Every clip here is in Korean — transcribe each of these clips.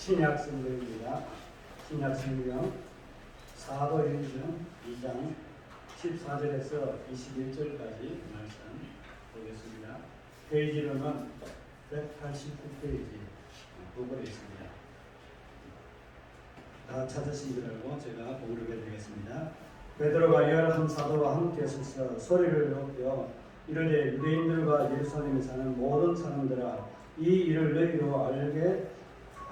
신약 성경입니다. 신약 성경 사도행전 2장 14절에서 21절까지 말씀 보겠습니다. 페이지로는 189페이지 보고에 있습니다. 다 찾으신 줄 알고 제가 보고를 해드리겠습니다. 베드로가 11 사도와 함께 서서 소리를 높여 이르되 유대인들과 예루살렘에 사는 모든 사람들아 이 일을 너희로 알게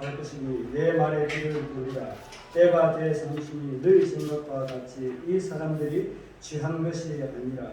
할 것이니 내 말에 귀를 두리라. 때가 돼 상심이 너희 생각과 같이 이 사람들이 취한 것이 아니라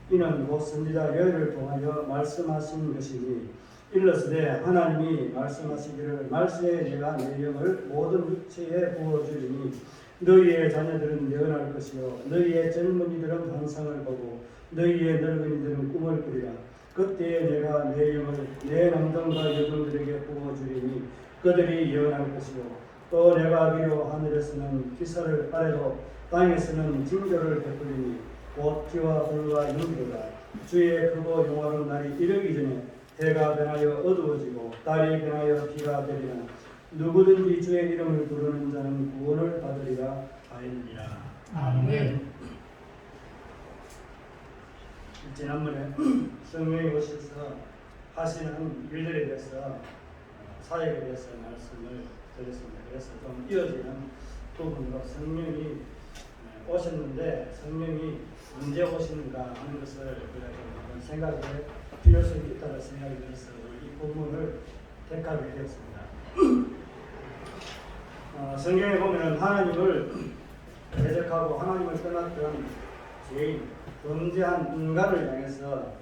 이는 곧 선지자 여호를 통하여 말씀하신 것이니 일러스되 하나님이 말씀하시기를 말세에 내가 내 영을 모든 육체에 부어주리니 너희의 자녀들은 예언할 것이요 너희의 젊은이들은 환상을 보고 너희의 늙은이들은 꿈을 꾸리라. 그때에 내가 내 영을 내 남성과 여종들에게 부어주리니 그들이 예언할 것이요 또 내가 비로 하늘에서는 기사를 아래로 땅에서는 징조를 베풀리니 곧 비와 불과 연기로다. 주의 크고 영화로운 날이 이르기 전에 해가 변하여 어두워지고 달이 변하여 비가 되리라. 누구든지 주의 이름을 부르는 자는 구원을 받으리라 하였느니라. 아멘. 지난번에 성령이 오셔서 하시는 일들에 대해서 사역에 대해서 말씀을 드렸습니다. 그래서 좀 이어지는 부분으로 성령이 오셨는데 성령이 언제 오시는가 하는 것을 우리가 좀 생각할 필요성이 있다고 생각이 들어서 이 부분을 택하게 되었습니다. 성경에 보면 하나님을 대적하고 하나님을 떠났던 죄인, 범죄한 인간을 향해서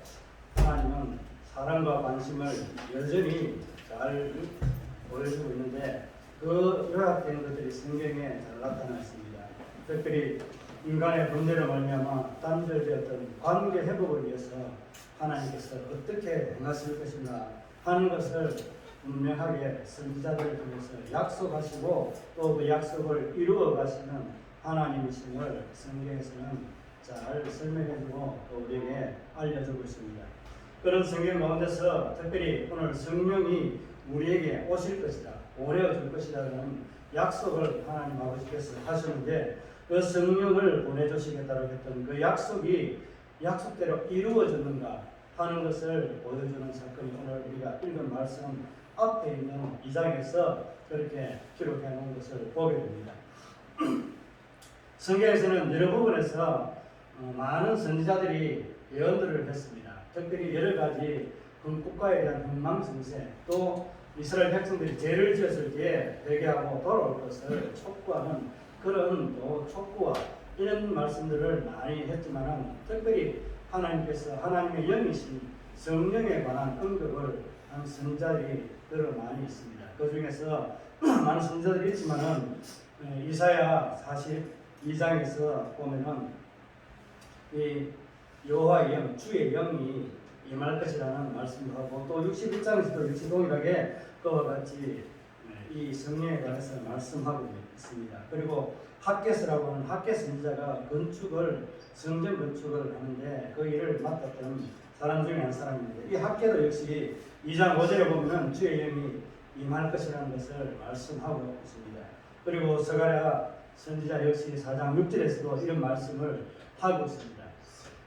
하나님은 사랑과 관심을 여전히 잘 보여주고 있는데 그 요약된 것들이 성경에 잘 나타나 있습니다. 특별히 인간의 범죄로 말미암아 단절되었던 관계 회복을 위해서 하나님께서 어떻게 행하실 것인가 하는 것을 분명하게 선지자들을 통해서 약속하시고 또 그 약속을 이루어 가시는 하나님이심을 성경에서는 잘 설명해주고 또 우리에게 알려주고 있습니다. 그런 성경 가운데서 특별히 오늘 성령이 우리에게 오실 것이다, 오려 줄 것이라는 약속을 하나님 아버지께서 하시는데 그 성령을 보내주시겠다고 했던 그 약속이 약속대로 이루어졌는가 하는 것을 보여주는 사건이 오늘 우리가 읽은 말씀 앞에 있는 2장에서 그렇게 기록해 놓은 것을 보게 됩니다. 성경에서는 여러 부분에서 많은 선지자들이 예언들을 했습니다. 특별히 여러 가지 국가에 대한 흥망성쇠 또 이스라엘 백성들이 죄를 지었을 때에 회개하고 돌아올 것을 촉구하는 그런 또 촉구와 이런 말씀들을 많이 했지만 특별히 하나님께서 하나님의 영이신 성령에 관한 언급을 한 선지자들이 여러 많이 있습니다. 그 중에서 많은 선지자들이 있지만은 이사야 42장에서 보면은 이 여호와의 영, 주의 영이 임할 것이라는 말씀도 하고 또 61장에서도 역시 동일하게 그와 같이 이 성령에 관해서 말씀하고 있습니다. 그리고 학개서라고 하는 학개 선지자가 성전 건축을 하는데 그 일을 맡았던 사람 중에 한 사람인데 이 학개도 역시 2장 5절에 보면 주의 영이 임할 것이라는 것을 말씀하고 있습니다. 그리고 스가랴 선지자 역시 4장 6절에서도 이런 말씀을 하고 있습니다.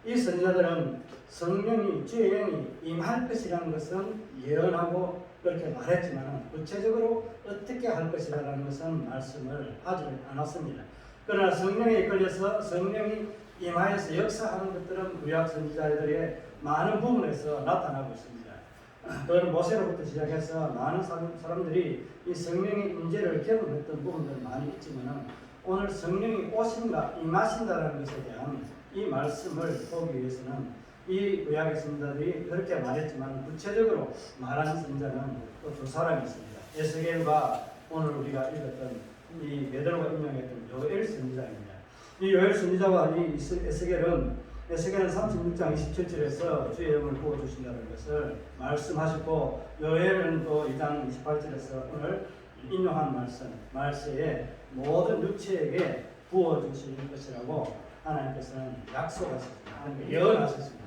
이 선지자들은 성령이 주의 영이 임할 것이라는 것은 예언하고 그렇게 말했지만 구체적으로 어떻게 할 것이라는 것은 말씀을 하지 않았습니다. 그러나 성령에 이끌려서 성령이 임하여서 역사하는 것들은 구약 선지자들의 많은 부분에서 나타나고 있습니다. 그건 모세로부터 시작해서 많은 사람들이 이 성령의 임재를 경험했던 부분들 많이 있지만 오늘 성령이 오신다, 임하신다라는 것에 대한 이 말씀을 보기 위해서는 이 구약의 선지자들이 그렇게 말했지만 구체적으로 말하는 선지자는 또 두 사람이 있습니다. 에스겔과 오늘 우리가 읽었던 이 베드로가 인용했던 요엘 선지자입니다. 이 요엘 선지자와 이 에스겔은 36장 27절에서 주의 영을 부어주신다는 것을 말씀하셨고 요엘은 또 2장 28절에서 오늘 인용한 말씀 말세에 모든 육체에게 부어주실 것이라고 하나님께서는 약속하셨습니다. 예언하셨습니다.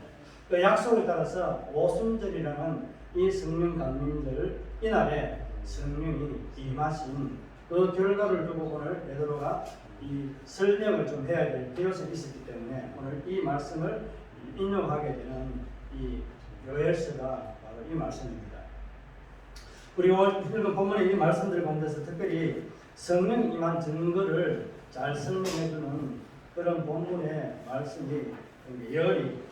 그 약속에 따라서 오순절이라는 이 성령 강림절 이날에 성령이 임하신 그 결과를 두고 오늘 베드로가 이 설명을 좀 해야 될 필요성이 있었기 때문에 오늘 이 말씀을 인용하게 되는 이 요엘서가 바로 이 말씀입니다. 그리고 읽은 본문의 이 말씀들 가운데서 특별히 성령 임한 증거를 잘 설명해주는 그런 본문의 말씀이 요엘이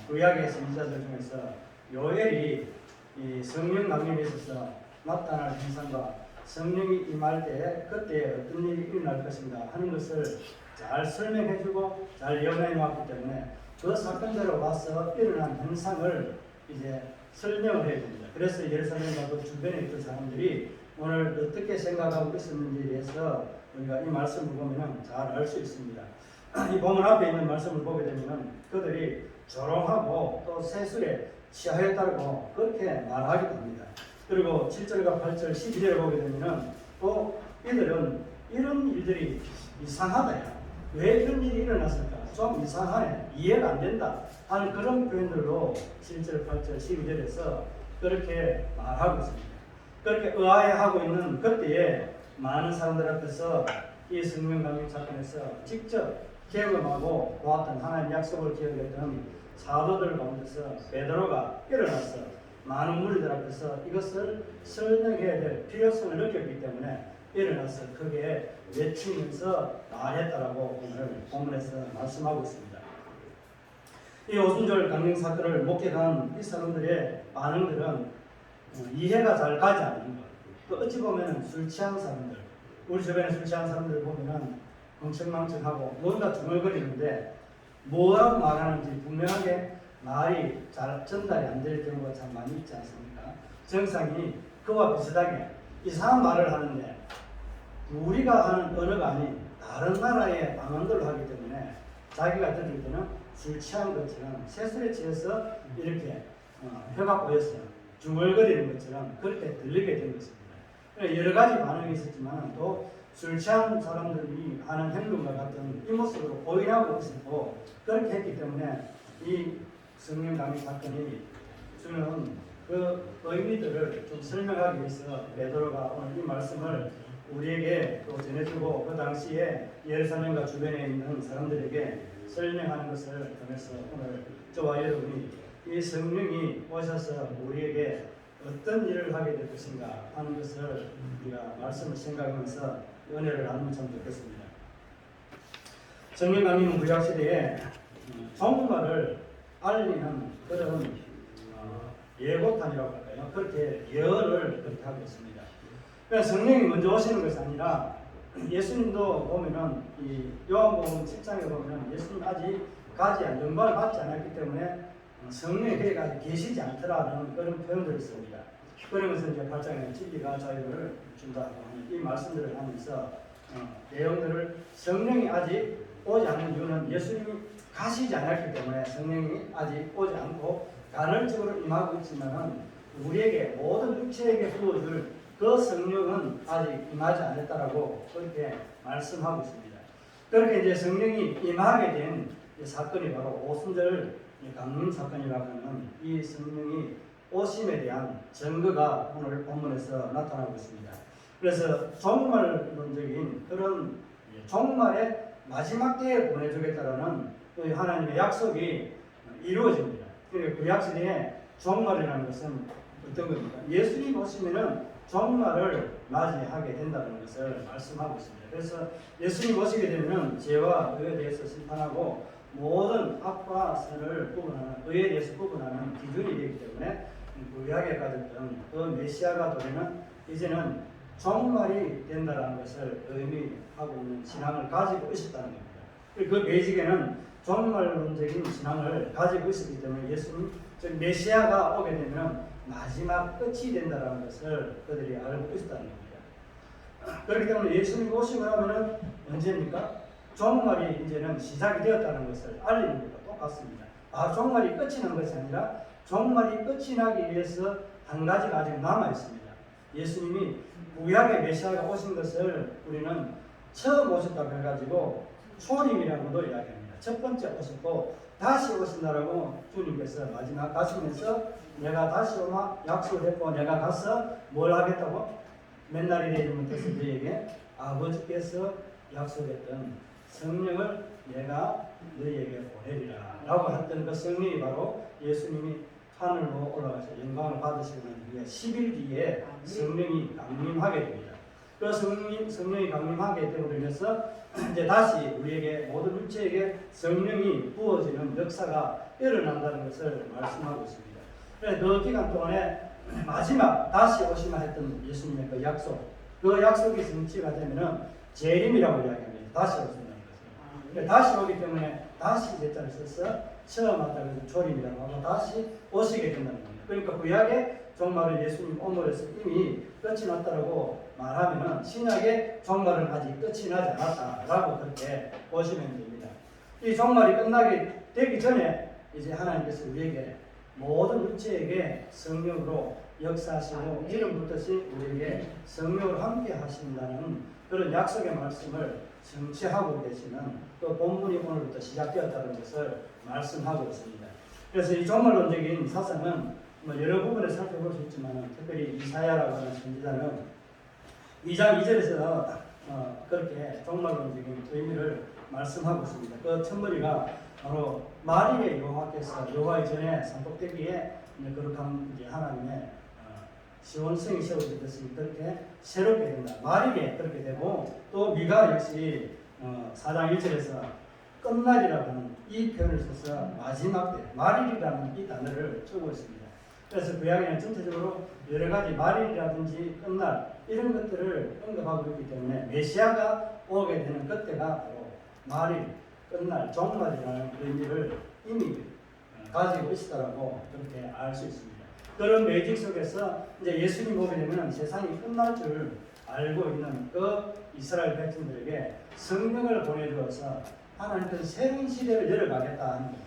구약의 선지자들 중에서 요엘이 이 성령 강림에 있어서 나타날 현상과 성령이 임할 때 그때 어떤 일이 일어날 것인가 하는 것을 잘 설명해주고 잘 예언해 놓았기 때문에 그 사건대로 와서 일어난 현상을 이제 설명을 해야 됩니다. 그래서 예루살렘과 그 주변에 있던 사람들이 오늘 어떻게 생각하고 있었는지에 대해서 우리가 이 말씀을 보면 잘 알 수 있습니다. 이 본문 앞에 있는 말씀을 보게 되면 그들이 조롱하고 또 세술에 취하였다고 그렇게 말하기도 합니다. 그리고 7절과 8절 12절을 보게 되면 또 이들은 이런 일들이 이상하다. 왜 이런 일이 일어났을까? 좀 이상하네. 이해가 안 된다. 하는 그런 표현들로 7절, 8절, 12절에서 그렇게 말하고 있습니다. 그렇게 의아해하고 있는 그때에 많은 사람들 앞에서 이 성령 강림 사건에서 직접 경험하고 보았던 하나님 약속을 기억했던 사도들 가운데서 베드로가 일어나서 많은 무리들 앞에서 이것을 설명해야 될 필요성을 느꼈기 때문에 일어나서 크게 외치면서 말했다라고 오늘 본문에서 말씀하고 있습니다. 이 오순절 강림 사건을 목격한 이 사람들의 반응들은 이해가 잘 가지 않는 것. 또 어찌 보면 술 취한 사람들, 우리 주변에 술 취한 사람들을 보면은 멍청망청하고 뭔가 중얼거리는데 뭐라고 말하는지 분명하게 말이 잘 전달이 안 될 경우가 참 많이 있지 않습니까? 정상이 그와 비슷하게 이상한 말을 하는데 우리가 하는 언어가 아닌 다른 나라의 방언들을 하기 때문에 자기가 들을 때는 술 취한 것처럼 세술에 취해서 이렇게 혀가 꼬여서 중얼거리는 것처럼 그렇게 들리게 된 것입니다. 여러 가지 반응이 있었지만 또 술 취한 사람들이 하는 행동과 같은 이 모습으로 보이라고 있었고 그렇게 했기 때문에 이 성령 강림 사건이 주는 그 의미들을 좀 설명하기 위해서 베드로가 오늘 이 말씀을 우리에게 또 전해주고 그 당시에 예루살렘과 주변에 있는 사람들에게 설명하는 것을 통해서 오늘 저와 여러분이 이 성령이 오셔서 우리에게 어떤 일을 하게 될 것인가 하는 것을 우리가 말씀을 생각하면서 은혜를 나누면 참 좋겠습니다. 성령 강림은 구약 시대에 종말을 알리는 그런 예고탄이라고 할까요? 그렇게 예언을 그렇게 하고 있습니다. 그러니까 성령이 먼저 오시는 것이 아니라 예수님도 보면은 이 요한복음 7장에 보면은 예수님 아직 영광을 받지 않았기 때문에 성령이 그에게 아직 계시지 않더라는 그런 표현들이 있습니다. 그러면서 이제 8장에는 진리가 자유를 준다고 하는 이 말씀들을 하면서 내용들을 성령이 아직 오지 않는 이유는 예수님이 가시지 않았기 때문에 성령이 아직 오지 않고 간헐적으로 임하고 있지만은 우리에게 모든 육체에게 부어줄 그 성령은 아직 임하지 않았다라고 그렇게 말씀하고 있습니다. 그렇게 이제 성령이 임하게 된 사건이 바로 오순절 강림 사건이라고 하는 이 성령이 오심에 대한 증거가 오늘 본문에서 나타나고 있습니다. 그래서 종말론적인 그런 종말의 마지막 때에 보내주겠다라는 하나님의 약속이 이루어집니다. 그러니까 구약 시대에 종말이라는 것은 어떤 겁니까? 예수님 오시면은 종말을 맞이하게 된다는 것을 말씀하고 있습니다. 그래서 예수님 오시게 되면 죄와 의에 대해서 심판하고 모든 악과 선을 구분하는 의에 대해서 구분하는 기준이 되기 때문에 구약에 가졌던 그 메시아가 도래는 이제는 종말이 된다는 것을 의미하고 있는 신앙을 가지고 있었다는 겁니다. 그 베이직에는 종말론적인 신앙을 가지고 있었기 때문에 예수님, 즉 메시아가 오게 되면 마지막 끝이 된다는 것을 그들이 알고 있었다는 겁니다. 그렇기 때문에 예수님이 오시고 나면은 언제입니까? 종말이 이제는 시작이 되었다는 것을 알리는 것과 똑같습니다. 종말이 끝이 난 것이 아니라 종말이 끝이 나기 위해서 한 가지가 아직 남아 있습니다. 예수님이 구약의 메시아가 오신 것을 우리는 처음 오셨다고 해가지고 초림이라고도 이야기합니다. 첫 번째 오셨고 다시 오신다라고 주님께서 마지막 가시면서 내가 다시 오마 약속을 했고 내가 가서 뭘 하겠다고? 맨날 이래 이름부터 너희에게 아버지께서 약속했던 성령을 내가 너희에게 보내리라 라고 했던 그 성령이 바로 예수님이 하늘로 올라가서 영광을 받으시고 난 후에 10일 뒤에 성령이 강림하게 됩니다. 그 성령이 강림하게 됨으로 인해서 이제 다시 우리에게 모든 육체에게 성령이 부어지는 역사가 일어난다는 것을 말씀하고 있습니다. 그래서 그 기간 동안에 마지막 다시 오시마 했던 예수님의 그 약속, 그 약속이 성취가 되면은 재림이라고 이야기합니다. 다시 오신다는 것을. 다시 오기 때문에 다시 제자를 써서 처음 왔다고 해서 조림이라고 하고 다시 오시게 된다는 겁니다. 그러니까 구약의 종말을 예수님 오늘에서 이미 끝이 났다라고 말하면은 신약의 종말은 아직 끝이 나지 않았다라고 그렇게 보시면 됩니다. 이 종말이 끝나게 되기 전에 이제 하나님께서 우리에게 모든 육체에게 성령으로 역사하시고 이름부터 우리에게 성령으로 함께 하신다는 그런 약속의 말씀을 성취하고 계시는 또 본문이 오늘부터 시작되었다는 것을 말씀하고 있습니다. 그래서 이 종말론적인 사상은 여러 부분을 살펴볼 수 있지만 특별히 이사야라고 하는 선지자는 2장 2절에서 그렇게 종말론적인 의미를 말씀하고 있습니다. 그 첫머리가 바로 마리의 여호와께서 여호와의 전에 산꼭대기에 거룩한 하나님의 시온성이 세워질 것이 그렇게 새롭게 된다. 마리게 그렇게 되고 또 미가 역시 4장 1절에서 끝날이라고 하는 이 표현을 써서 마지막 때 마리라는 이 단어를 쓰고 있습니다. 그래서 구약에는 전체적으로 여러 가지 마리라든지 끝날 이런 것들을 언급하고 있기 때문에 메시아가 오게 되는 그때가 바로 마리, 끝날, 종말이라는 의미를 이미 가지고 있다라고 그렇게 알 수 있습니다. 그런 매직 속에서 이제 예수님 오게 되면 세상이 끝날 줄 알고 있는 그 이스라엘 백성들에게 성령을 보내주어서 하나님께서 새로운 시대를 열어가겠다 하는 겁니다.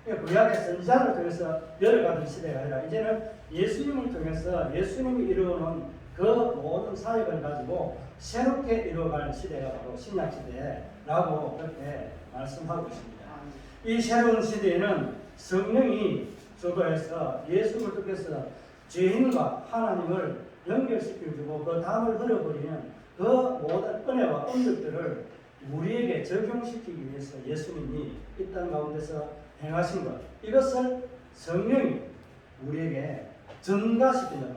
그러니까 구약의 선지자를 통해서 열어가던 시대가 아니라 이제는 예수님을 통해서 예수님이 이루어놓은 그 모든 사역을 가지고 새롭게 이루어갈 시대가 바로 신약시대라고 그렇게 말씀하고 있습니다. 이 새로운 시대에는 성령이 주도해서 예수 그리스도께서 죄인과 하나님을 연결시켜주고 그 담을 흘려버리는 그 모든 은혜와 은덕들을 우리에게 적용시키기 위해서 예수님이 이 땅 가운데서 행하신 것, 이것을 성령이 우리에게 전달시키는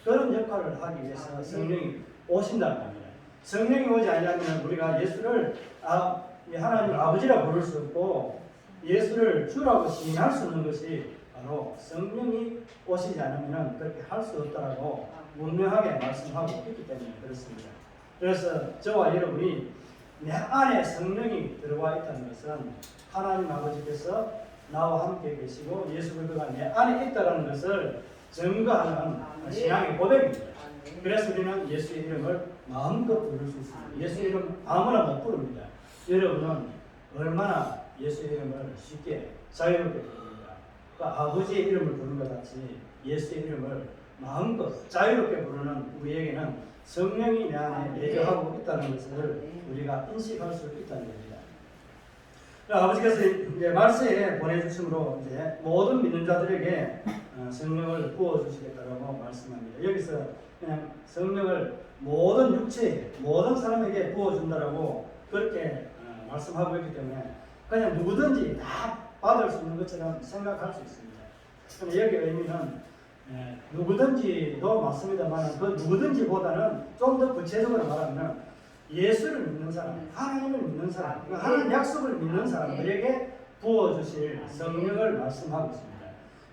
그런 역할을 하기 위해서 성령이 오신다는 겁니다. 성령이 오지 않으면 우리가 예수를 하나님 아버지라 부를 수 없고 예수를 주라고 시인할 수 없는 것이 바로 성령이 오시지 않으면 그렇게 할 수 없다라고 분명하게 말씀하고 있기 때문에 그렇습니다. 그래서 저와 여러분이 내 안에 성령이 들어와 있다는 것은 하나님 아버지께서 나와 함께 계시고 예수 그리스도가 내 안에 있다는 것을 증거하는 신앙의 고백입니다. 그래서 우리는 예수의 이름을 마음껏 부를 수 있습니다. 예수의 이름 아무나 못 부릅니다. 여러분은 얼마나 예수의 이름을 쉽게 자유롭게 부릅니다. 그 아버지의 이름을 부르는 것 같이 예수의 이름을 마음껏 자유롭게 부르는 우리에게는 성령이 내 안에 내주하고 있다는 것을 우리가 인식할 수 있다는 겁니다. 아버지께서 이제 말세에 보내주심으로 이제 모든 믿는 자들에게 성령을 부어주시겠다고 말씀합니다. 여기서 그냥 성령을 모든 육체에, 모든 사람에게 부어준다라고 그렇게 말씀하고 있기 때문에 그냥 누구든지 다 받을 수 있는 것처럼 생각할 수 있습니다. 그럼 여기의 의미는 누구든지도 맞습니다만 그 누구든지보다는 좀 더 구체적으로 말하면 예수를 믿는 사람, 하나님을 믿는 사람, 하나님 약속을 믿는 사람들에게 부어주실 성령을 말씀하고 있습니다.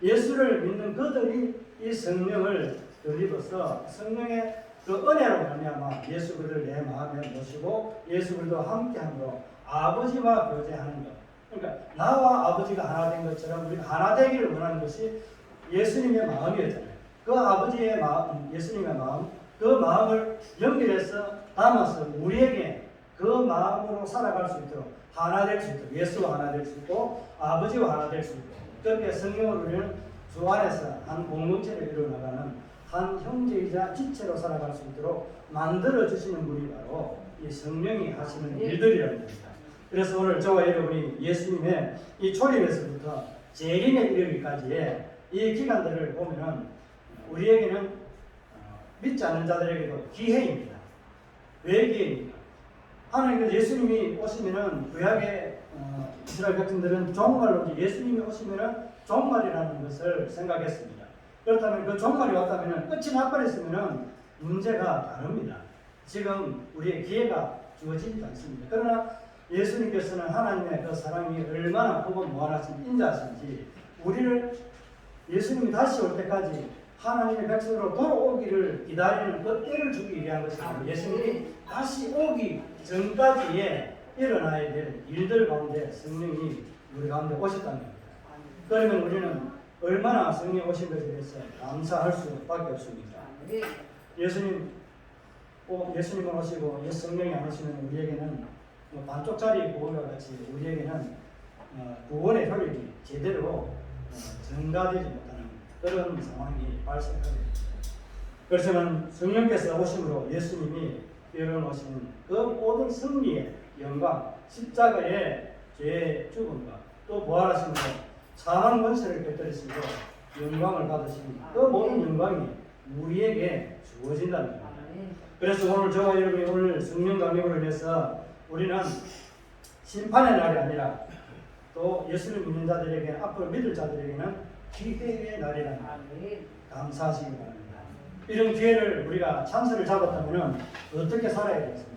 예수를 믿는 그들이 이 성령을 덧입어서 성령의 그 은혜로 말미암아 예수 그리스도를 내 마음에 모시고 예수 그리스도와 함께함으로 아버지와 교제하는 것. 그러니까 나와 아버지가 하나 된 것처럼 우리가 하나 되기를 원하는 것이 예수님의 마음이었잖아요. 그 아버지의 마음, 예수님의 마음, 그 마음을 연결해서 담아서 우리에게 그 마음으로 살아갈 수 있도록 하나 될 수 있도록 예수와 하나 될 수 있고 아버지와 하나 될 수 있고 그렇게 성령을 우리는 주 안에서 한 공동체를 이루어나가는 한 형제이자 지체로 살아갈 수 있도록 만들어주시는 분이 바로 이 성령이 하시는 일들이라는 겁니다. 그래서 오늘 저와 여러분이 예수님의 이 초림에서부터 재림에 이르기까지의 이 기간들을 보면은 우리에게는 믿지 않는 자들에게도 기회입니다. 왜 기회입니까? 하나님께서 예수님이 오시면은 구약의 이스라엘 백성들은 종말로 예수님이 오시면은 종말이라는 것을 생각했습니다. 그렇다면 그 종말이 왔다면은 끝이 나버렸으면은 문제가 다릅니다. 지금 우리의 기회가 주어지지 않습니다. 그러나 예수님께서는 하나님의 그 사랑이 얼마나 크고 무한하신 인자하신지 우리를 예수님이 다시 올 때까지 하나님의 백성으로 돌아오기를 기다리는 그 때를 주기 위한 것입니다. 예수님이 다시 오기 전까지에 일어나야 될 일들 가운데 성령이 우리 가운데 오셨다는 겁니다. 그러면 우리는 얼마나 성령이 오신 것에 대해서 감사할 수밖에 없습니다. 예수님은 오시고 성령이 안 오시면 우리에게는 반쪽짜리 구원과 같이 우리에게는 구원의 효력이 제대로 전가되지 못하는 그런 상황이 발생하게 됩니다. 그래서 저는 성령께서 오심으로 예수님이 이뤄놓으신 그 모든 승리의 영광, 십자가의 죄의 죽음과 또 부활하심으로 사망 권세를 깨뜨리시고 영광을 받으신 그 모든 영광이 우리에게 주어진다는 겁니다. 그래서 오늘 저와 여러분이 오늘 성령 강림으로 인해서 우리는 심판의 날이 아니라 또 예수를 믿는 자들에게 앞으로 믿을 자들에게는 기회의 날이라는 감사하시기 바랍니다. 이런 기회를 우리가 찬스를 잡았다면 어떻게 살아야 되겠습니까?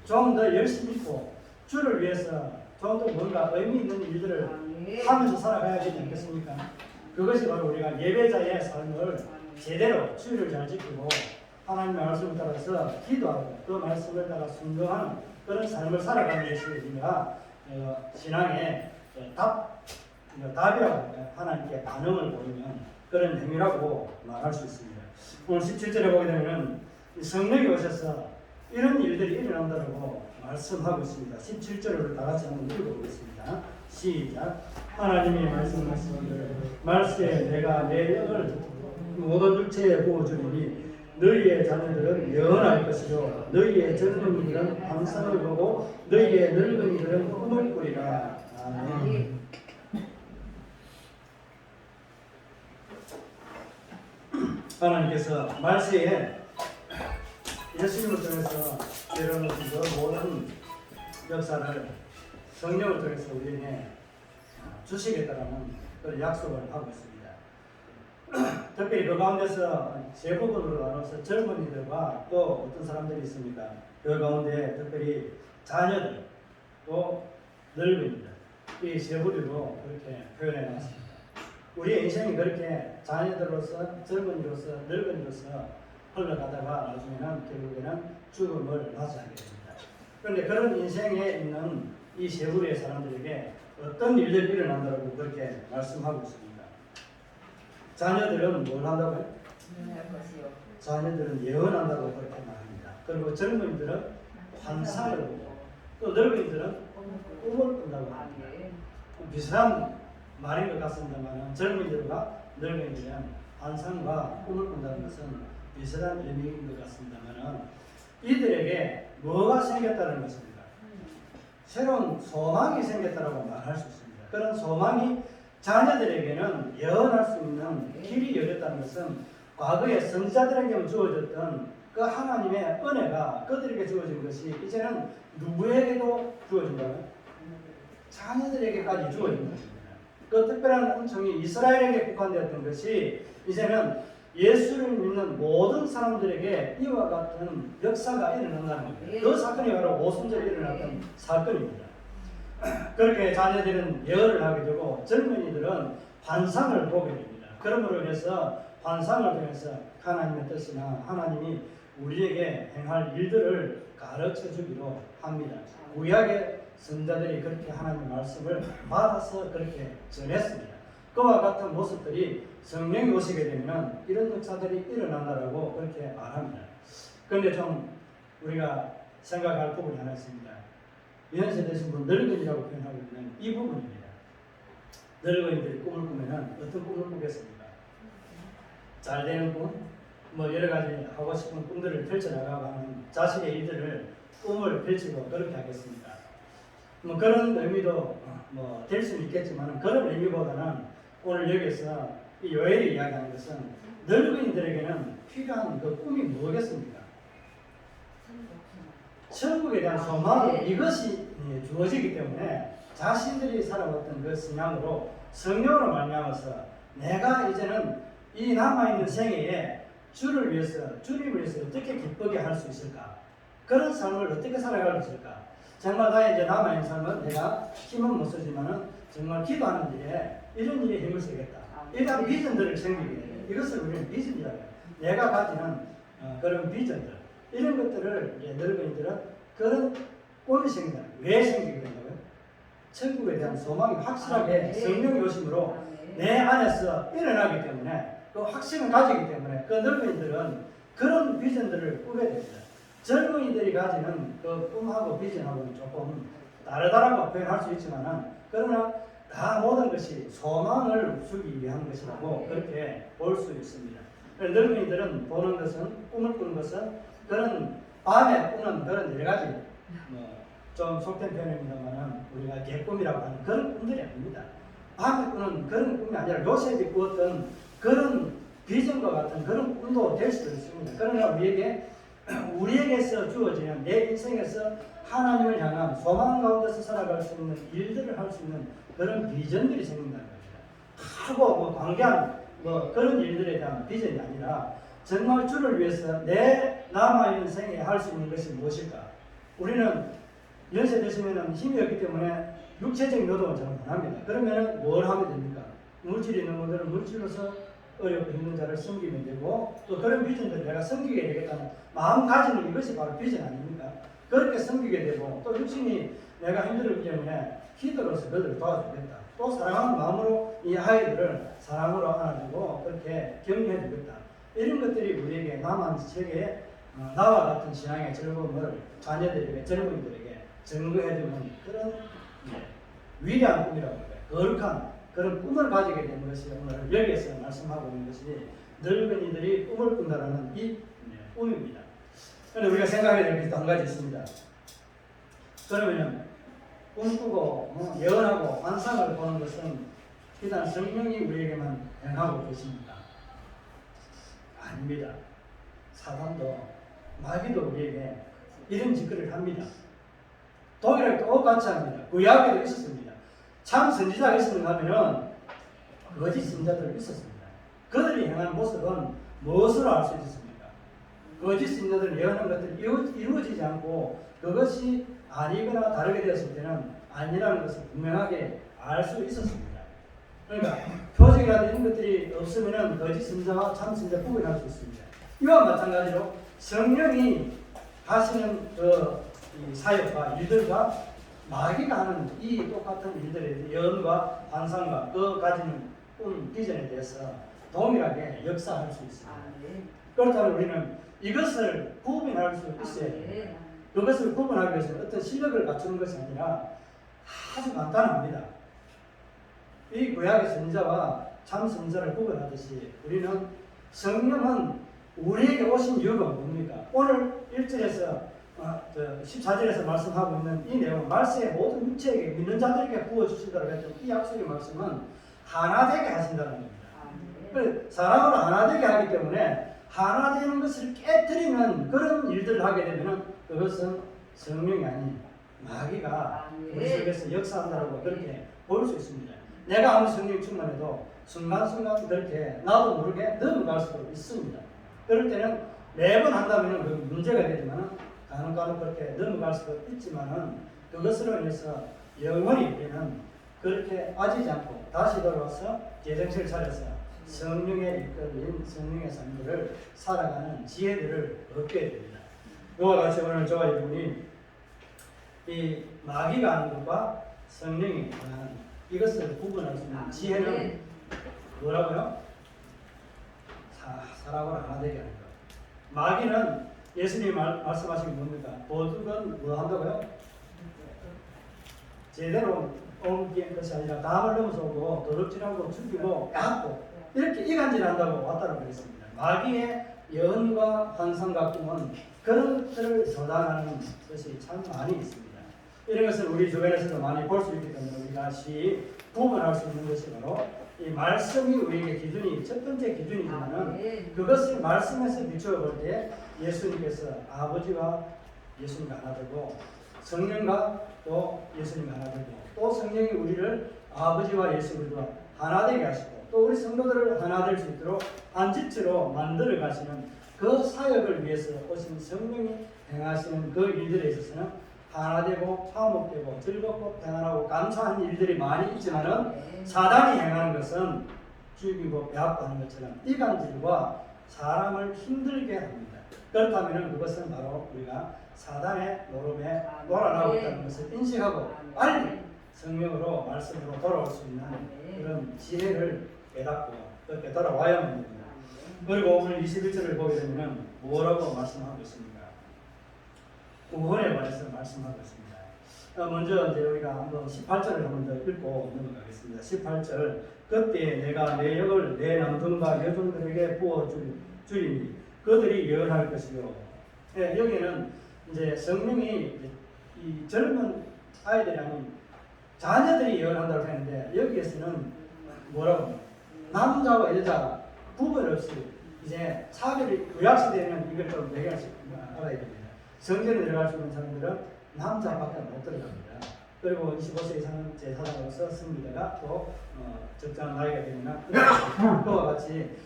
좀 더 열심히 있고 주를 위해서 좀 더 뭔가 의미 있는 일들을 하면서 살아가야 되지 않겠습니까? 그것이 바로 우리가 예배자의 삶을 제대로 주의를 잘 지키고 하나님의 말씀을 따라서 기도하고 그 말씀을 따라 순종하는 그런 삶을 살아가는 것이 우리가 신앙의 답이라고 할까요? 하나님께 반응을 보이는 그런 행위라고 말할 수 있습니다. 오늘 17절에 보게 되면 성령이 오셔서 이런 일들이 일어난다고 말씀하고 있습니다. 17절을 다 같이 한번 읽어보겠습니다. 시작. 하나님이 말씀하시기를 말씀에 내가 내 영을 모든 육체에 부어주리니 너희의 자녀들은 예언할 것이요 너희의 젊은이들은 환상을 보고 너희의 늙은이들은 꿈을 꾸리라. 아멘. 하나님께서 말세에 예수님을 통해서 이뤄놓으신 그 모든 역사를 성령을 통해서 우리에게 주시겠다는 그런 약속을 하고 있습니다. 특별히 그 가운데서 세 부분으로 나눠서 젊은이들과 또 어떤 사람들이 있습니까? 그 가운데 특별히 자녀들 또 늙은이들 이 세 부류로 그렇게 표현해 놨습니다. 우리의 인생이 그렇게 자녀들로서 젊은이로서 늙은이로서 흘러가다가 나중에는 결국에는 죽음을 맞이하게 됩니다. 그런데 그런 인생에 있는 이 세 부류의 사람들에게 어떤 일들이 일어난다고 그렇게 말씀하고 있습니다. 자녀들은 뭘 한다고요? 자녀들은 예언한다고 그렇게 말합니다. 그리고 젊은이들은 환상을 보고 또 늙은이들은 꿈을 꾼다고 합니다. 비슷한 말인 것 같습니다만 젊은이들과 늙은이들은 환상과 꿈을 꾼다는 것은 비슷한 의미인 것 같습니다만 이들에게 뭐가 생겼다는 것입니다. 새로운 소망이 생겼다고 말할 수 있습니다. 그런 소망이 자녀들에게는 예언할 수 있는 길이 열렸다는 것은 과거에 선지자들에게 주어졌던 그 하나님의 은혜가 그들에게 주어진 것이 이제는 누구에게도 주어진다고요? 자녀들에게까지 주어진 것입니다. 그 특별한 은총이 이스라엘에게 국한되었던 것이 이제는 예수를 믿는 모든 사람들에게 이와 같은 역사가 일어난다는 겁니다. 그 사건이 바로 오순절에 일어났던 사건입니다. 그렇게 자녀들은 예언을 하게 되고 젊은이들은 환상을 보게 됩니다. 그러므로 인해서 환상을 통해서 하나님의 뜻이나 하나님이 우리에게 행할 일들을 가르쳐 주기로 합니다. 구약의 선자들이 그렇게 하나님의 말씀을 받아서 그렇게 전했습니다. 그와 같은 모습들이 성령이 오시게 되면 이런 역사들이 일어난다라고 그렇게 말합니다. 그런데 좀 우리가 생각할 부분이 하나 있습니다. 연세 되신 분 늙은이라고 표현하고 있는 이 부분입니다. 늙은이들이 꿈을 꾸면 어떤 꿈을 꾸겠습니까? 잘 되는 꿈, 뭐 여러 가지 하고 싶은 꿈들을 펼쳐나가고 하는 자신의 일들을 꿈을 펼치고 그렇게 하겠습니다. 뭐 그런 의미도 뭐 될 수는 있겠지만 그런 의미보다는 오늘 여기서 이 요엘이 이야기하는 것은 늙은이들에게는 필요한 그 꿈이 뭐겠습니까? 천국에 대한 소망, 이것이 주어지기 때문에 자신들이 살아왔던 그 신앙으로 성령으로 말미암아서 내가 이제는 이 남아있는 생애에 주를 위해서, 주님을 위해서 어떻게 기쁘게 할 수 있을까? 그런 삶을 어떻게 살아갈 수 있을까? 정말 나의 이제 남아있는 삶은 내가 힘은 못 쓰지만은 정말 기도하는 일에 이런 일에 힘을 쓰겠다. 이러한 비전들을 생기게 돼. 이것을 우리는 비전이라고 해요. 내가 가지는 그런 비전들, 이런 것들을 이제 늙은이들은 그런 꿈이 생긴다. 왜 생기게 된다고요? 천국에 대한 소망이 확실하게 성령의 오심으로 내 안에서 일어나기 때문에 그 확신을 가지기 때문에 그 늙은이들은 그런 비전들을 꾸게 됩니다. 젊은이들이 가지는 그 꿈하고 비전하고는 조금 다르다라고 표현할 수 있지만은 그러나 다 모든 것이 소망을 주기 위한 것이라고 그렇게 볼 수 있습니다. 늙은이들은 보는 것은 꿈을 꾸는 것은 그런 밤에 꾸는 그런 여러 가지 좀 속된 표현입니다만은 우리가 개꿈이라고 하는 그런 꿈들이 아닙니다. 밤에 꾸는 그런 꿈이 아니라 요셉이 꾸었던 그런 비전과 같은 그런 꿈도 될 수도 있습니다. 그러나 우리에게서 주어지는 내 인생에서 하나님을 향한 소망 가운데서 살아갈 수 있는 일들을 할 수 있는 그런 비전들이 생긴다는 겁니다. 하고 관계한 그런 일들에 대한 비전이 아니라 정말 주를 위해서 내 남아있는 생에 할 수 있는 것이 무엇일까? 우리는 연세 되시면 힘이 없기 때문에 육체적인 노동을 잘 못합니다. 그러면 뭘 하면 됩니까? 물질이 있는 분들은 물질로서 어렵고 힘든 자를 섬기면 되고 또 그런 비전들을 내가 섬기게 되겠다는 마음가짐은 이것이 바로 비전 아닙니까? 그렇게 섬기게 되고 또 육신이 내가 힘들기 때문에 기도로서 그들을 도와주겠다. 또 사랑하는 마음으로 이 아이들을 사랑으로 안아주고 그렇게 격려해주겠다. 이런 것들이 우리에게 남은 세계에 나와 같은 신앙의 즐거움을 자녀들에게 젊은이들에게 증거해주는 그런 위대한 꿈이라고 해요. 거룩한 그런 꿈을 가지게 되는 것이 오늘 여기에서 말씀하고 있는 것이 늙은이들이 꿈을 꾼다는 이 꿈입니다. 그런데 우리가 생각해야 될 것이 한 가지 있습니다. 그러면 꿈꾸고 예언하고 환상을 보는 것은 비단 성령이 우리에게만 행하고 계십니까? 아닙니다. 사단도 마귀도 우리에게 이런 짓거리를 합니다. 독일에도 똑같이 합니다. 구약에도 있었습니다. 참 선지자가 있었는가 하면은 거짓 선지자들이 있었습니다. 그들이 행하는 모습은 무엇으로 알 수 있었습니까? 거짓 선지자들이 예언하는 것들이 이루어지지 않고 그것이 아니거나 다르게 되었을 때는 아니라는 것을 분명하게 알 수 있었습니다. 그러니까 표적이라든 이런 것들이 없으면 거짓 선지자와 참 선지자 구분할 수 있습니다. 이와 마찬가지로 성령이 하시는 이 사역과 일들과 마귀가 하는 이 똑같은 일들에 예언과 환상과 그 가지는 꿈, 비전에 대해서 동일하게 역사할 수 있습니다. 그렇다면 우리는 이것을 구분할 수 있어야 됩니다. 그것을 구분하기 위해서는 어떤 실력을 갖추는 것이 아니라 아주 간단합니다. 이 구약의 선지자와 참 선지자를 구분하듯이 우리는 성령은 우리에게 오신 이유가 뭡니까? 오늘 1절에서 14절에서 말씀하고 있는 이 내용, 말씀의 모든 육체에게 믿는 자들에게 부어주신다고 했던 이 약속의 말씀은 하나 되게 하신다는 겁니다. 사랑으로 하나 되게 하기 때문에 하나 되는 것을 깨뜨리는 그런 일들을 하게 되면 그것은 성령이 아닌 마귀가 우리 속에서 역사한다고 그렇게 볼 수 있습니다. 내가 아무리 성령 충만해도 순간순간 그렇게 나도 모르게 넘어갈 수도 있습니다. 그럴 때는 매번 한다면 그 문제가 되지만 간혹 그렇게 넘어갈 수도 있지만은 그것으로 인해서 영원히 우리는 그렇게 빠지지 않고 다시 돌아와서 재정신을 차려서 성령의 이끌린 성령의 삶들을 살아가는 지혜들을 얻게 됩니다. 이와 같이 오늘 저와 여러분이 이 마귀가 하는 것과 성령이 하는 이것을 구분할 수 있는 지혜는 뭐라고요? 사랑으로 하나 되게 하는 것. 마귀는 예수님이 말씀하신 게 뭡니까? 도둑은 뭐 한다고요? 제대로 옮긴 것이 아니라 담을 넘어서 오고 도둑질하고 죽이고 깎고 이렇게 이간질한다고 왔다고 그랬습니다. 마귀의 예언과 환상과 꿈은 그런 것들을 조단하는 것이 참 많이 있습니다. 이런 것을 우리 주변에서도 많이 볼 수 있기 때문에 우리가 구분할 수 있는 것이 바로 이 말씀이 우리에게 기준이 첫 번째 기준이지만은 그것을 말씀에서 비추어 볼 때 예수님께서 아버지와 예수님과 하나 되고 성령과 또 예수님과 하나 되고 또 성령이 우리를 아버지와 예수님과 하나 되게 하시고 또 우리 성도들을 하나 될 수 있도록 한 지체로 만들어 가시는 그 사역을 위해서 오신 성령이 행하시는 그 일들에 있어서는 하나 되고 화목되고 즐겁고 평안하고 감사한 일들이 많이 있지만은 사단이 행하는 것은 죽이고 배아파하는 것처럼 이간질과 사람을 힘들게 합니다. 그렇다면 그것은 바로 우리가 사단의 노름에 놀아나고 있다는 것을 인식하고 빨리 성령으로 말씀으로 돌아올 수 있는 그런 지혜를 깨닫고 그렇게 돌아와야 합니다. 그리고 오늘 21절을 보게 되면 뭐라고 말씀하고 있습니까? 구원에 관해서 말씀하고 있습니다. 먼저 이제 우리가 한번 18절을 한번 더 읽고 넘어가겠습니다. 18절 그때 내가 내 역을 내 남종과 여종들에게 부어 주리니 그들이 예언할 것이요. 네, 여기는 이제 성령이 이 젊은 아이들이 아닌 자녀들이 예언한다고 했는데 여기에서는 뭐라고 남자와 여자 구분 없이 이제 차별이 구약시대에는 이걸 좀 매개하시 알아야 됩니다. 성전에 들어갈 수 있는 사람들은 남자밖에 못 들어갑니다. 그리고 25세 이상은 제사장으로서 승리자가 또 적당한 나이가 되면 그와 같이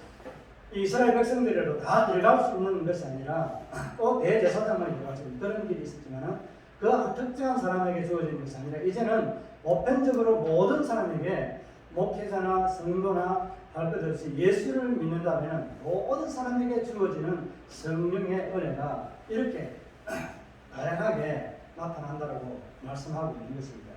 이스라엘 백성들에도 다 들어갈 수 있는 것이 아니라 또 대제사장만 들어갈 수 있는 그런 길이 있었지만 그 특정한 사람에게 주어진 것이 아니라 이제는 보편적으로 모든 사람에게 목회자나 성도나 할 것 없이 예수를 믿는다면 모든 사람에게 주어지는 성령의 은혜가 이렇게 다양하게 나타난다고 말씀하고 있는 것입니다.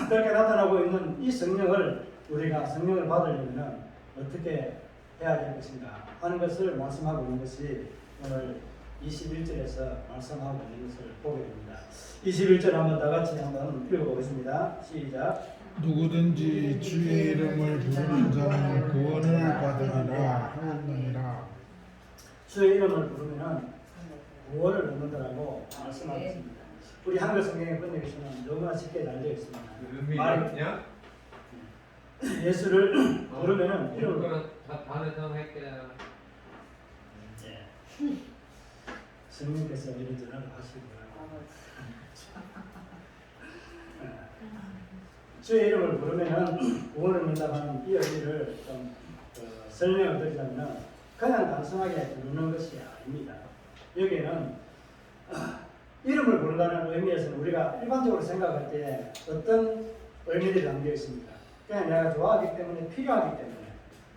그렇게 나타나고 있는 이 성령을 우리가 성령을 받으려면 어떻게 해야 될 것인가 하는 것을 말씀하고 있는 것이 오늘 21절에서 말씀하고 있는 것을 보게 됩니다. 21절 한번 다 같이 한번 읽어보겠습니다. 시작. 누구든지 주의 이름을 부르는 자는 구원을 받으리라 하였느니라. 주의 이름을 부르면 구원을 얻는다라고 말씀하겠습니다. 우리 한글 성경의 번역에서는 너무나 쉽게 잘 되어 있습니다. 의미냐? 예수를 부르면은 이름을 다 반응할게요. 성령께서 이런저런 하시고요. 주의 이름을 부르면은 구원을 얻는다고 하는 이 의미를 좀 설명을 드리자면 그냥 단순하게 부르는 것이 아닙니다. 여기에는 이름을 부른다는 의미에서는 우리가 일반적으로 생각할 때 어떤 의미들이 담겨 있습니까? 그냥 내가 좋아하기 때문에 필요하기 때문에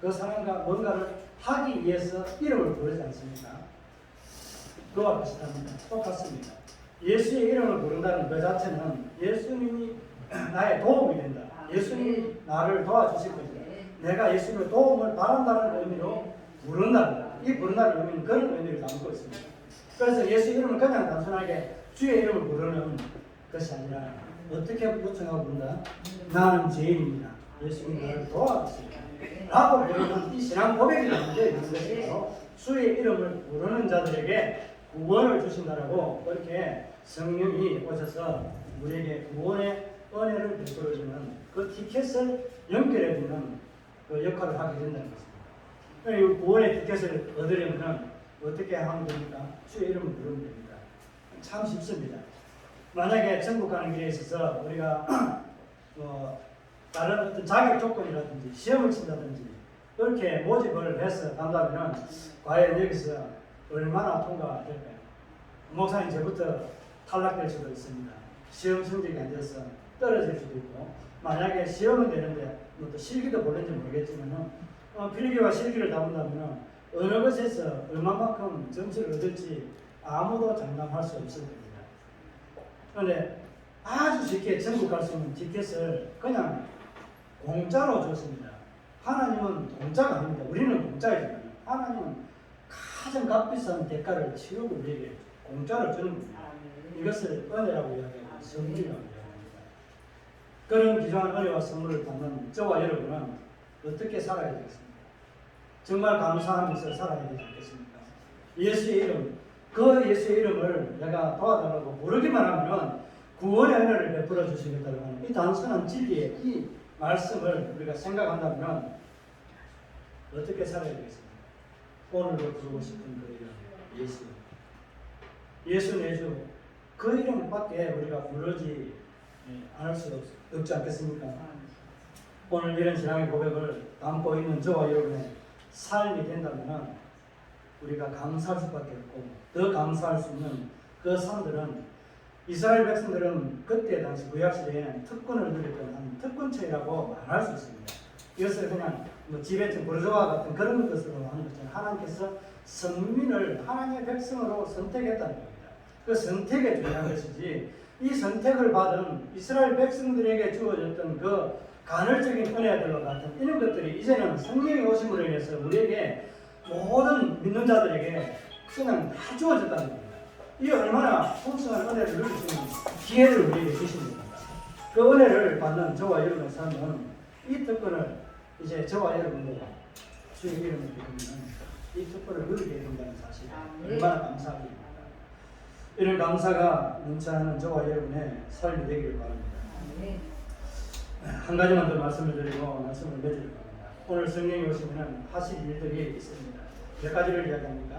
그 사람과 뭔가를 하기 위해서 이름을 부르지 않습니까? 그와 비슷합니다. 똑같습니다. 예수의 이름을 부른다는 그 자체는 예수님이 나의 도움이 된다. 예수님이 나를 도와주실 것이다. 내가 예수님의 도움을 바란다는 의미로 부른다. 이 부른다는 의미는 그런 의미를 담고 있습니다. 그래서 예수 이름을 그냥 단순하게 주의 이름을 부르는 것이 아니라 어떻게 요청하고 부른다? 나는 죄인입니다. 예수님이 나를 도와주세요. 라고 부르는 이 신앙 고백이 담겨 있는 것이 바로 주의 이름을 부르는 자들에게 구원을 주신다라고 그렇게 성령이 오셔서 우리에게 구원의 은혜를 베풀어주는 그 티켓을 연결해주는 그 역할을 하게 된다는 것입니다. 이 구원의 티켓을 얻으려면 어떻게 하면 됩니까? 주의 이름을 부르면 됩니다. 참 쉽습니다. 만약에 천국 가는 길에 있어서 우리가 다른 어떤 자격 조건이라든지 시험을 친다든지 그렇게 모집을 해서 간다면 과연 여기서 얼마나 통과가 될까요? 목사님 저부터 탈락될 수도 있습니다. 시험 성적이 안 돼서 떨어질 수도 있고 만약에 시험은 되는데 또 실기도 보는지 모르겠지만 필기와 실기를 담은다면 어느 것에서 얼마만큼 점수를 얻을지 아무도 장담할 수 없을 겁니다. 그런데 아주 쉽게 천국 갈 수 있는 티켓을 그냥 공짜로 줬습니다. 하나님은 공짜가 아닙니다. 우리는 공짜이잖아요. 하나님은 가장 값비싼 대가를 치르고 우리에게 공짜로 주는 겁니다. 이것을 은혜라고 이야기하고 선물이라고 이야기합니다. 그런 귀중한 은혜와 선물을 받는 저와 여러분은 어떻게 살아야 되겠습니까? 정말 감사하면서 살아야 되지 않겠습니까? 예수의 이름, 그 예수의 이름을 내가 도와달라고 부르기만 하면 구원의 은혜를 베풀어 주시겠다고 하는 이 단순한 진리의 이 말씀을 우리가 생각한다면 어떻게 살아야 되겠습니까? 오늘도 부르고 싶은 그 이름 예수. 예수 내주 그 이름밖에 우리가 부르지 않을 수 없지 않겠습니까? 오늘 이런 신앙의 고백을 담고 있는 저와 여러분의 삶이 된다면 우리가 감사할 수밖에 없고 더 감사할 수 있는 그 삶들은 이스라엘 백성들은 그때 당시 구약시대에 특권을 누렸던 한 특권처이라고 말할 수 있습니다. 이것을 그냥 뭐 지배층 부르주아 같은 그런 것으로 하는 것처럼 하나님께서 선민을 하나님의 백성으로 선택했다는 겁니다. 그 선택에 중요한 것이지 이 선택을 받은 이스라엘 백성들에게 주어졌던 그 간헐적인 은혜들과 같은 이런 것들이 이제는 성령이 오심으로 인해서 우리에게 모든 믿는 자들에게 그냥 다 주어졌다는 겁니다. 이 얼마나 풍성한 은혜를 누릴 수 있는 기회를 우리에게 주신 겁니다. 그 은혜를 받는 저와 여러분의 삶은 이 특권을 이제 저와 여러분도 주의 이름을 믿으면 이 특권을 누리게 된다는 사실 얼마나 감사합니다. 이런 감사가 넘쳐나는 저와 여러분의 삶이 되기를 바랍니다. 한 가지만 더 말씀을 드리고 말씀을 맺으려 합니다. 오늘 성령이 오시면 하실 일들이 있습니다. 몇 가지를 이야기합니까?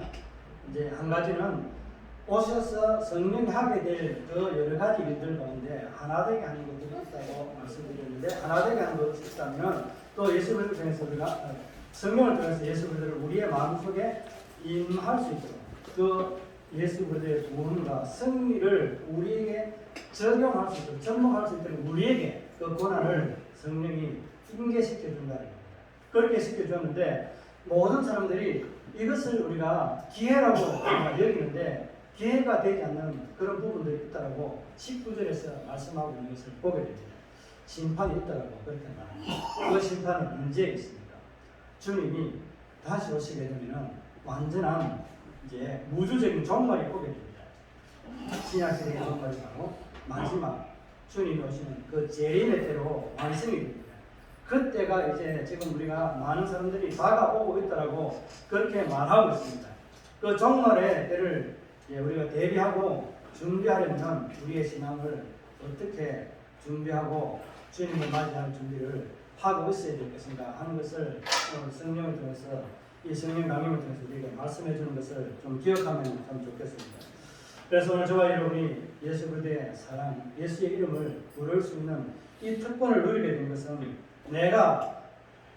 이제 한 가지는 오셔서 성령이 하게 될 그 여러 가지 일들 가운데 하나 되게 하는 것들이 있다고 말씀드렸는데 하나 되게 하는 것이 있다면 또 예수를 통해서 우리가 성령을 통해서 예수 그리스도를 우리의 마음속에 임할 수 있도록 그 예수 그리스도의 구원과 승리를 우리에게 적용할 수 있도록 접목할 수 있도록 우리에게 그 권한을 성령이 인계시켜 준다는 겁니다. 그렇게 시켜줬는데 모든 사람들이 이것을 우리가 기회라고 여기는데 기회가 되지 않는 그런 부분들이 있다라고 19절에서 말씀하고 있는 것을 보게 됩니다. 심판이 있다라고 그렇게 말합니다. 그 심판은 언제 있습니까? 주님이 다시 오시게 되면은 완전한 이제 무주적인 종말이 오게 됩니다. 신약시대의 종말이 바로 마지막 주님이 오시는 그 재림의 때로 완성이 됩니다. 그때가 이제 지금 우리가 많은 사람들이 다가오고 있다라고 그렇게 말하고 있습니다. 그 종말의 때를 우리가 대비하고 준비하려면 우리의 신앙을 어떻게 준비하고 주님을 맞이할 준비를 하고 있어야 되겠습니다 하는 것을 오늘 성령을 통해서 이 성령 강림을 통해서 우리에게 말씀해 주는 것을 좀 기억하면 참 좋겠습니다. 그래서 오늘 저와 여러분이 예수 그리스도의 사랑, 예수의 이름을 부를 수 있는 이 특권을 누리게 된 것은 내가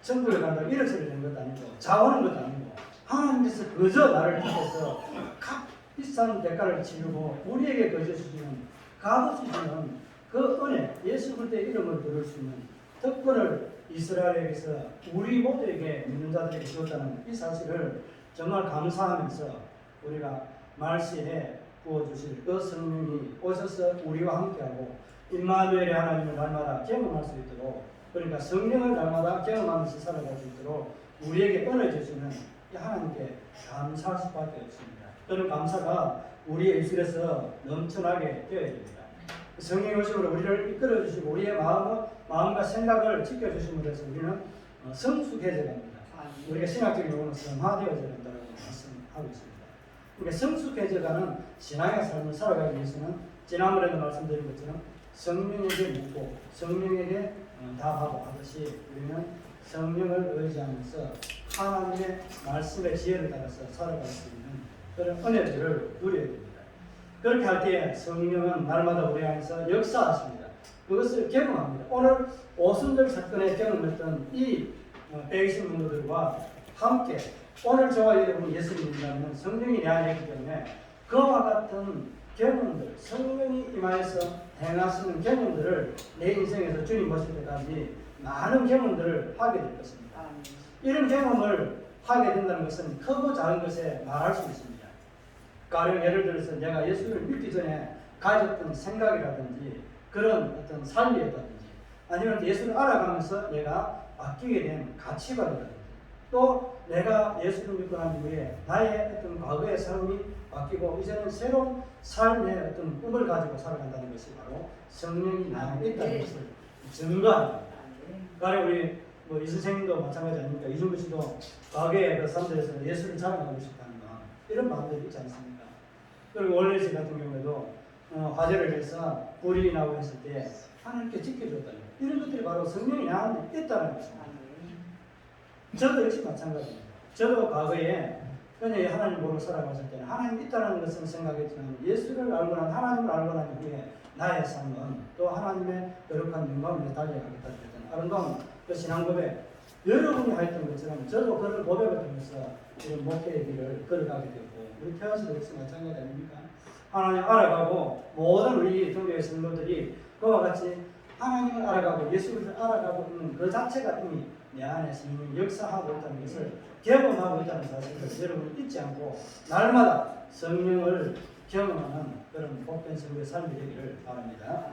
천국에 간다고 이력서를 낸 것도 아니고 자원한 것도 아니고 하나님께서 그저 나를 통해서 값비싼 대가를 치르고 우리에게 거저 주시는 값없이 주는 그 은혜, 예수 그리스도의 이름을 부를 수 있는 특권을 이스라엘에게서 우리 모두에게 믿는 자들에게 주었다는 이 사실을 정말 감사하면서 우리가 말시에 부어주실 그 성령이 오셔서 우리와 함께하고 임마누엘의 하나님을 날마다 경험할 수 있도록 그러니까 성령을 날마다 경험하면서 살아갈 수 있도록 우리에게 은혜 주시는 하나님께 감사할 수밖에 없습니다. 그런 감사가 우리의 입술에서 넘쳐나게 되어야 됩니다. 성령의 오심으로 우리를 이끌어 주시고 우리의 마음과 생각을 지켜주심으로 해서 우리는 성숙해져 갑니다. 우리가 신학적인 용어는 성화되어져 간다고 말씀하고 있습니다. 그러니까 성숙해져가는 신앙의 삶을 살아가기 위해서는 지난번에도 말씀드린 것처럼 성령에게 묻고 성령에게 답하고 하듯이 우리는 성령을 의지하면서 하나님의 말씀의 지혜를 따라서 살아갈 수 있는 그런 은혜들을 누려야 됩니다. 그렇게 할 때 성령은 날마다 우리 안에서 역사하십니다. 그것을 경험합니다. 오늘 오순절 사건에 경험했던 이 120명들과 함께 오늘 저와 여러분이 예수를 믿는다면 성령이 내 안에 있기 때문에 그와 같은 경험들, 성령이 임하여서 행하시는 경험들을 내 인생에서 주님 모실 때까지 많은 경험들을 하게 될 것입니다. 이런 경험을 하게 된다는 것은 크고 작은 것에 말할 수 있습니다. 가령 예를 들어서 내가 예수를 믿기 전에 가졌던 생각이라든지 그런 어떤 삶이었다든지 아니면 예수를 알아가면서 내가 바뀌게 된 가치관이라든지 또 내가 예수를 믿고 난 이후에 나의 어떤 과거의 삶이 바뀌고 이제는 새로운 삶의 어떤 꿈을 가지고 살아간다는 것이 바로 성령이 나에 있다는 것을 증거합니다. 가령 우리 이 선생님도 마찬가지 아닙니까? 이준구 씨도 과거의 그 삶들에서 예수를 자랑하고 싶다는 이런 마음들이 있지 않습니까? 그리고 원래 씨 같은 경우에도 화재를 해서 불이 나고 했을 때 하나님께 지켜줬다는 이런 것들이 바로 성령이 나 안에 있다는 것입니다. 저도 역시 마찬가지입니다. 저도 과거에 그냥 하나님 보고 살아갔을 때는 하나님 있다는 것은 생각했지만 예수를 알고 난 하나님을 알고 난 후에 나의 삶은 또 하나님의 거룩한 영광을 달려가겠다 했던 아름다운 그 신앙 고백, 여러분이 했던 것처럼 저도 그런 고백을 통해서 이런 목회의 길을 걸어가게 되고 우리 태화씨도 역시 마찬가지 아닙니까? 하나님 알아가고 모든 우리 교회의 성도들이 그와 같이 하나님을 알아가고 예수를 알아가고 있는 그 자체가 이미 내 안에서 이미 역사하고 있다는 것을 경험하고 있다는 사실을 여러분이 잊지 않고 날마다 성령을 경험하는 그런 복된 성도의 삶이 되기를 바랍니다.